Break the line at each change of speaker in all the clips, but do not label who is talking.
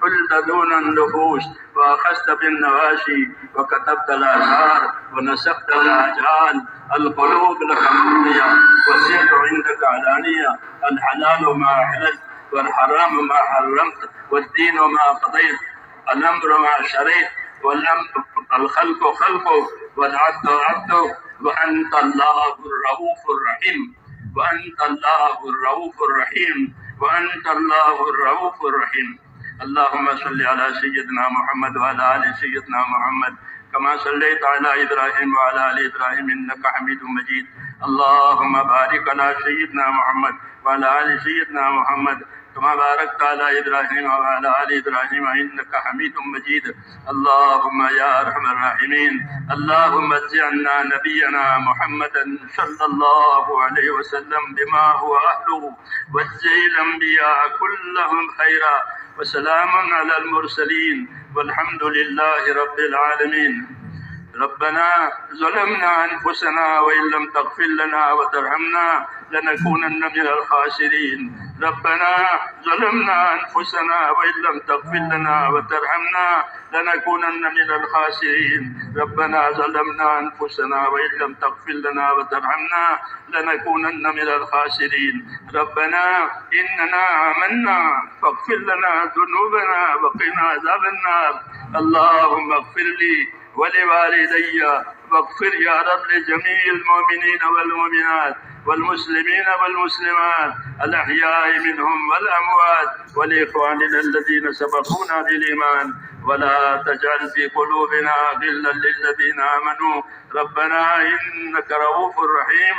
قلت دون النفوس وأخذت بالنواشي وكتبت الآثار ونسخت الآجال القلوب لك مفضية والسر عندك علانية الحلال ما حللت والحرام ما حرمت والدين ما قضيت الأمر ما شريت الخلق خلقك والعبد عبدك وأنت الله الرؤوف الرحيم وأنت الله الرؤوف الرحيم وأنت الله الرؤوف الرحيم। اللهم صل على سيدنا محمد وعلى آل سيدنا محمد كما صليت على إبراهيم وعلى آل إبراهيم إنك حميد مجيد। اللهم بارك على سيدنا محمد وعلى آل سيدنا محمد كما باركت على إبراهيم وعلى آل إبراهيم إنك حميد مجيد۔ اللهم يا أرحم الراحمين اللهم اجعلنا نبينا محمدا صلى الله عليه وسلم بما هو أهله واجزي الأنبياء كلهم خيرا وسلام على المرسلين والحمد لله رب العالمين। ربنا ظلمنا أنفسنا وإن لم تغفر لنا وترحمنا لنكونن من الخاسرين। ربنا ظلمنا أنفسنا وإن لم تغفر لنا وترحمنا لنكونن من الخاسرين। ربنا ظلمنا أنفسنا وإن لم تغفر لنا وترحمنا لنكونن من الخاسرين۔ ربنا إننا آمنا فاغفر لنا ذنوبنا وقنا عذاب النار۔ اللهم اغفر لي ولوالدي واغفر يا رب لجميع المؤمنين والمؤمنات والمسلمين والمسلمات الأحياء منهم والأموات ولإخواننا الذين سبقونا بالإيمان ولا تجعل في قلوبنا غلا للذين آمنوا ربنا إنك رؤوف رحيم۔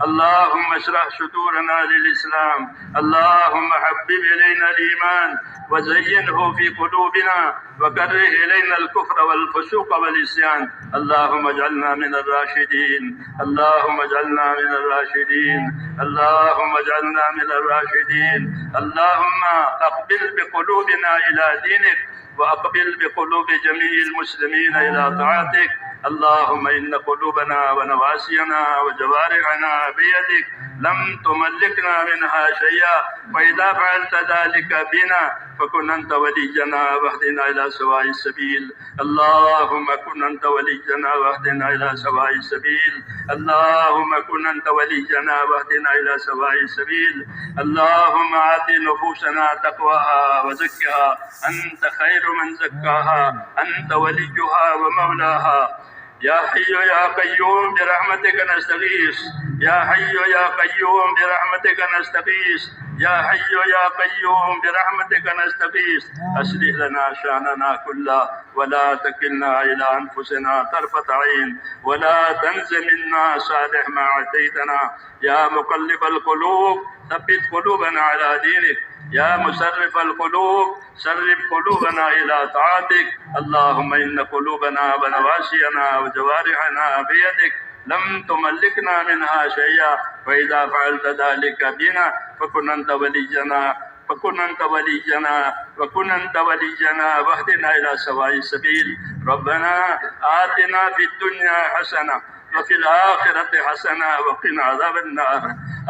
اللهم اشرح صدورنا للإسلام اللهم حبب إلينا الإيمان وزينه في قلوبنا وكره إلينا الكفر والفسوق والعصيان۔ اللهم اجعلنا من الراشدين اللهم اجعلنا من الراشدين اللهم اجعلنا من الراشدين۔ اللهم أقبل بقلوبنا إلى دينك وأقبل بقلوب جميع المسلمين إلى طاعتك۔ اللهم إن قلوبنا ونواسينا وجوارحنا بيدك لم تملكنا منها شيئا فإذا فعلت ذلك بنا فكن أنت ولينا واهدنا إلى سواء السبيل۔ اللهم كن أنت ولينا واهدنا إلى سواء السبيل اللهم كن أنت ولينا واهدنا إلى سواء السبيل۔ اللهم آت نفوسنا تقواها وزكها أنت خير من زكاها أنت وليها ومولاها۔ يا حي يا قيوم برحمتك نستغيث يا حي يا قيوم برحمتك نستغيث يا حي يا قيوم برحمتك نستغيث أصلح لنا شأننا كله ولا تكلنا إلى أنفسنا طرفة عين ولا تنز منا صالح ما عطيتنا يا مقلب القلوب ثبت قلوبنا على دينك يا مسرف القلوب سرف قلوبنا إلى طاعتك۔ اللهم إن قلوبنا ونواسينا وجوارحنا بيدك لم تملكنا منها شيئا فإذا فعلت ذلك بنا فكن أنت ولينا فكن أنت ولينا وكن أنت ولينا واهدنا إلى سواء السبيل۔ ربنا آتنا في الدنيا حسنة وفي الآخرة حسنة وقنا عذاب النار۔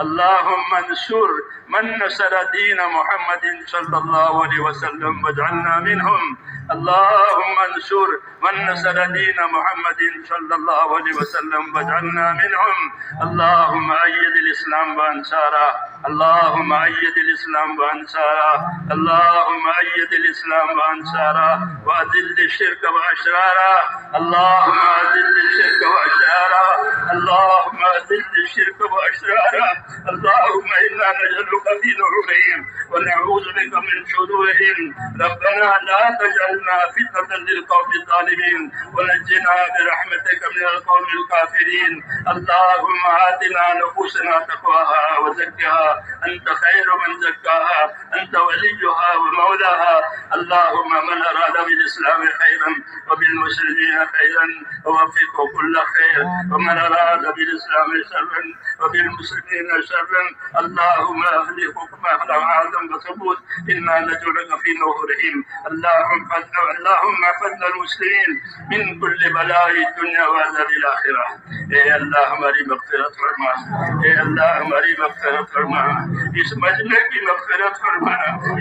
اللهم انصر من نصر دين محمد صلى الله عليه وسلم واجعلنا منهم اللهم انصر من نصر دين محمد صلى الله عليه وسلم واجعلنا منهم. اللهم أيد الإسلام وأنصاره، اللهم أيد الإسلام وأنصاره، اللهم أيد الإسلام وأنصاره، وأذل الشرك وأشراره. اللهم أذل الشرك وأشراره، اللهم أذل الشرك وأشراره. اللهم إنا نجعلك في نحورهم ونعوذ بك من شرورهم. ربنا لا تجعلنا فتنة للقوم الظالمين ونجنا برحمتك من القوم الكافرين. اللهم آتنا نفوسنا تقواها وزكها أنت خير من زكاها، أنت وليها ومولاها. اللهم من أراد بالإسلام خيرا وبالمسلمين خيرا ووفقه كل خير، ومن أراد بالإسلام شرا وبالمسلمين شرا اللهم أهلكه كما أهلك عادا وثمود. إنا نجعلك في نحورهم. اللهم احفظ المسلمين من كل بلاء الدنيا وعذاب الآخرة. اے اللہ ہماری مغفرت فرما، اے اللہ ہماری مغفرت فرما، اس مجمع کی مغفرت فرما،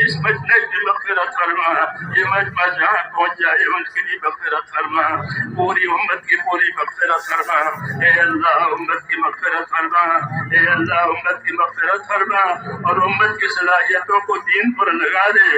اس مجمع کی مغفرت فرما. یہ مجمع جہاں پہنچ جائے ان کے لیے مغفرت فرما، پوری امت کی پوری مغفرت فرما. اے اللہ امت کی مغفرت فرما، اے اللہ امت کی مغفرت فرما، اور امت کی صلاحیتوں کو دین پر لگا دے.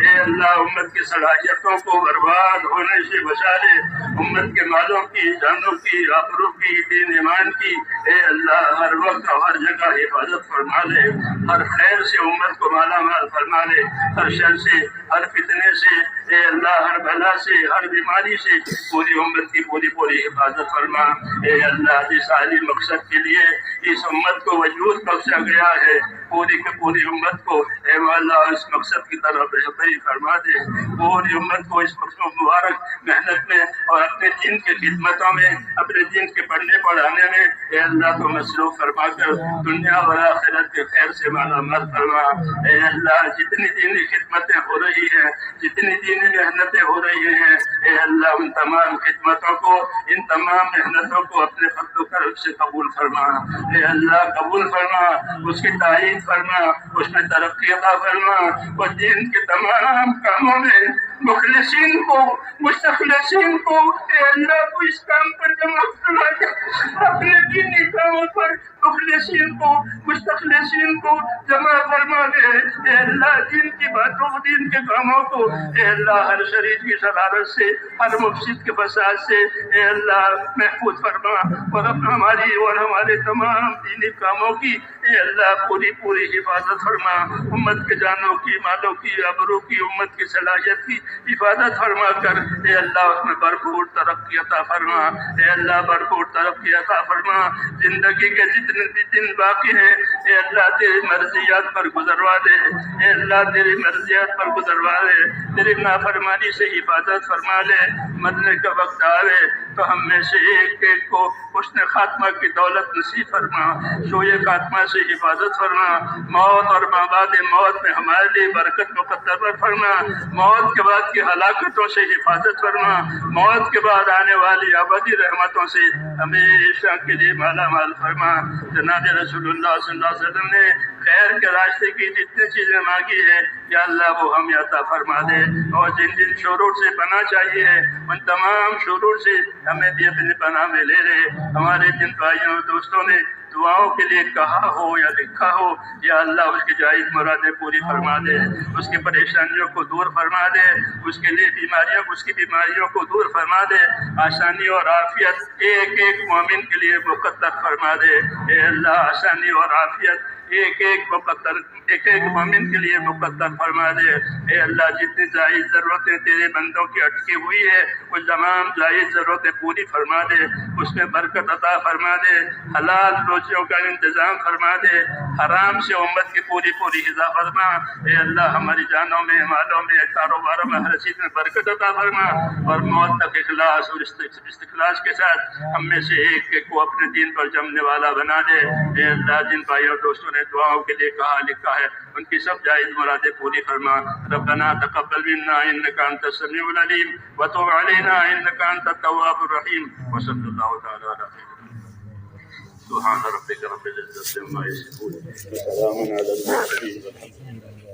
اے اللہ امت کی صلاحیتوں کو برباد ہونے سے بچا لے. امت کے مالوں کی، جانوں کی، آبرو کی، دین ایمان کی اے اللہ ہر وقت اور ہر جگہ حفاظت فرما لے. ہر خیر سے امت کو مالا مال فرما لے، ہر شر سے، ہر فتنے سے، اے اللہ ہر بلا سے، ہر بیماری سے پوری امت کی پوری حفاظت فرما. اے اللہ جس عالی مقصد کے لیے اس امت کو وجود بخشا گیا ہے، پوری کی پوری امت کو اے اللہ اس مقصد کی طرف بہتری فرما دے. پوری امت کو اس مبارک محنت میں اور اپنے دین کی خدمتوں میں، اپنے دین کے پڑھنے پڑھانے میں اے اللہ کو مصروف فرما کر دنیا اور آخرت کے خیر سے مالا مال فرما. اے اللہ جتنی دینی خدمتیں ہو رہی ہیں، جتنی دینی محنتیں ہو رہی ہیں، اے اللہ ان تمام خدمتوں کو، ان تمام محنتوں کو اپنے فضل و کرم سے قبول فرما. اے اللہ قبول فرما، اس کی تائید فرما، اس میں ترقی عطا فرما. اور دین کے تمام کاموں میں مخلصین کو، مستخلصین کو اے اللہ کو اس کام پر جمع فرما دے. اپنے دینی کاموں پر مخلصین کو، مستخلصین کو جمع فرما دے. اے اللہ دین کی باتوں، دین کے کاموں کو اے اللہ ہر شریر کی شرارت سے، ہر مفسد کے فساد سے اے اللہ محفوظ فرما. اور ہماری اور ہمارے تمام دینی کاموں کی اے اللہ پوری حفاظت فرما. امت کے جانوں کی، مالوں کی، آبرو کی، امت کی صلاحیت کی حفاظت فرما کر اے اللہ اس میں بھرپور ترقی عطا فرما. اے اللہ بھرپور ترقی عطا فرما. زندگی کے جتنے بھی دن باقی ہیں اے اللہ تیری مرضیات پر گزروا دے. اے اللہ تیری مرضیات پر گزروا دے. تیری نافرمانی سے حفاظت فرما لے. مرنے کا وقت آوے تو ہم میں سے ایک ایک کو حسن خاتمہ کی دولت نصیب فرما. سوئے خاتمہ سے حفاظت فرما. موت اور بعد موت میں ہمارے لیے برکت مقدر فرما. موت کے بعد کی ہلاکتوں سے حفاظت فرما. موت کے بعد آنے والی ابدی رحمتوں سے ہمیشہ کے لیے مالا مال فرما. جناب رسول اللہ صلی اللہ علیہ وسلم نے خیر کے راستے کی جتنی چیزیں مانگی ہے یا اللہ وہ ہمیں عطا فرما دے. اور جن جن شرور سے پناہ چاہیے ہے ان تمام شرور سے ہمیں بھی اپنی پناہ میں لے لے. ہمارے جن بھائیوں اور دوستوں نے دعاؤں کے لیے کہا ہو یا لکھا ہو یا اللہ اس کی جائز مرادیں پوری فرما دے. اس کی پریشانیوں کو دور فرما دے. اس کے لیے اس کی بیماریوں کو دور فرما دے. آسانی اور عافیت ایک ایک مومن کے لیے مقدر فرما دے. اے اللہ آسانی اور عافیت ایک ایک مومن کے لیے مقدر فرما دے. اے اللہ جتنی جائز ضرورتیں تیرے بندوں کی اٹکی ہوئی ہے وہ تمام جائز ضرورتیں پوری فرما دے. اس میں برکت عطا فرما دے. حلال روزیوں کا انتظام فرما دے. حرام سے امت کی پوری حفاظت فرما. اے اللہ ہماری جانوں میں، مالوں میں، کاروباروں میں، ہر چیز میں برکت عطا فرما. اور موت تک اخلاص اور استخلاص کے ساتھ ہم میں سے ایک کو اپنے دین پر جمنے والا بنا دے. اے اللہ جن بھائیوں اور دوستوں نے دعاؤں کے لیے کہا لکھا ہے ان کی سب جائز مرادیں پوری فرما. ربنا تقبل منا انك انت السميع العليم وتب علينا انك انت التواب الرحيم وصلى الله تعالى على سبحان ربك رب العزة عما يصفون وسلام على المرسلين والحمد لله.